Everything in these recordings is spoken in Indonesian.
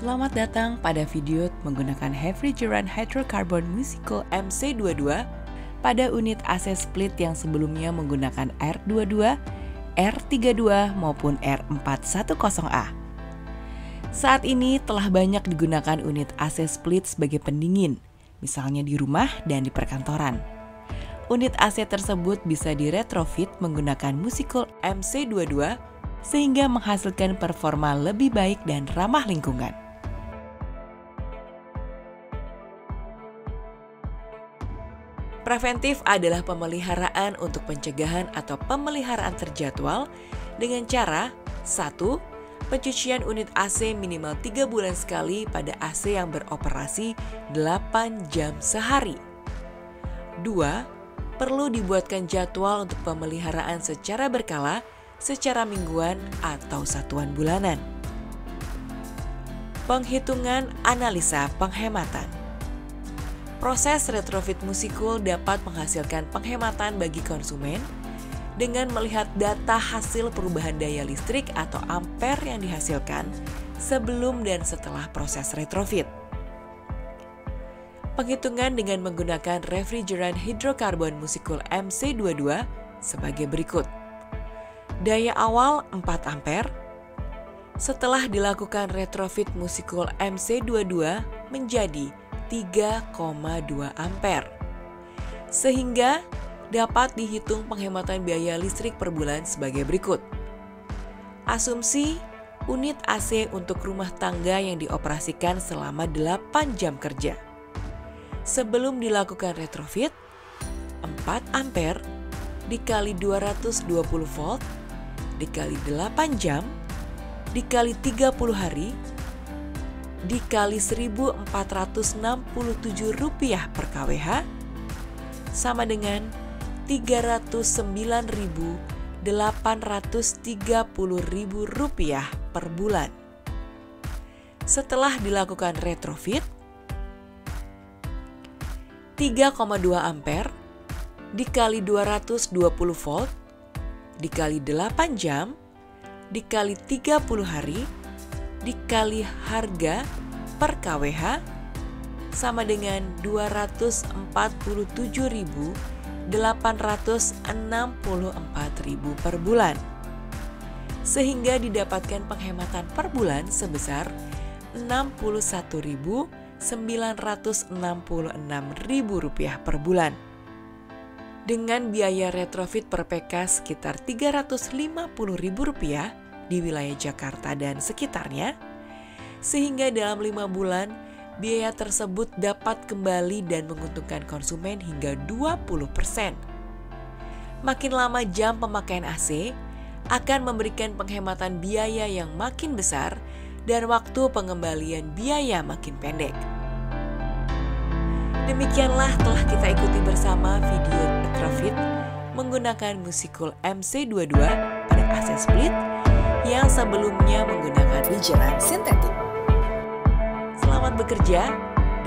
Selamat datang pada video menggunakan Refrigerant Hydrocarbon Musical MC22 pada unit AC split yang sebelumnya menggunakan R22, R32 maupun R410A. Saat ini telah banyak digunakan unit AC split sebagai pendingin, misalnya di rumah dan di perkantoran. Unit AC tersebut bisa diretrofit menggunakan Musical MC22 sehingga menghasilkan performa lebih baik dan ramah lingkungan. Preventif adalah pemeliharaan untuk pencegahan atau pemeliharaan terjadwal dengan cara 1. Pencucian unit AC minimal 3 bulan sekali pada AC yang beroperasi 8 jam sehari. 2. Perlu dibuatkan jadwal untuk pemeliharaan secara berkala, secara mingguan atau satuan bulanan. Penghitungan analisa penghematan. Proses retrofit Musical dapat menghasilkan penghematan bagi konsumen dengan melihat data hasil perubahan daya listrik atau ampere yang dihasilkan sebelum dan setelah proses retrofit. Penghitungan dengan menggunakan Refrigerant Hydrocarbon Musical MC22 sebagai berikut. Daya awal 4 ampere. Setelah dilakukan retrofit Musical MC22 menjadi 3,2 ampere. Sehingga dapat dihitung penghematan biaya listrik per bulan sebagai berikut. Asumsi unit AC untuk rumah tangga yang dioperasikan selama 8 jam kerja. Sebelum dilakukan retrofit, 4 ampere dikali 220 volt dikali 8 jam, dikali 30 hari, dikali Rp1.467 per kWh, sama dengan Rp309.830.000 per bulan. Setelah dilakukan retrofit, 3,2 ampere dikali 220 volt dikali 8 jam, dikali 30 hari, dikali harga per kWh, sama dengan Rp247.864.000 per bulan. Sehingga didapatkan penghematan per bulan sebesar Rp61.966.000 per bulan. Dengan biaya retrofit per PK sekitar Rp350.000 di wilayah Jakarta dan sekitarnya, sehingga dalam 5 bulan biaya tersebut dapat kembali dan menguntungkan konsumen hingga 20%. Makin lama jam pemakaian AC akan memberikan penghematan biaya yang makin besar dan waktu pengembalian biaya makin pendek. Demikianlah telah kita ikuti bersama video retrofit menggunakan Musical MC22 pada AC split yang sebelumnya menggunakan refrigerant sintetik. Selamat bekerja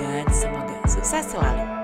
dan semoga sukses selalu.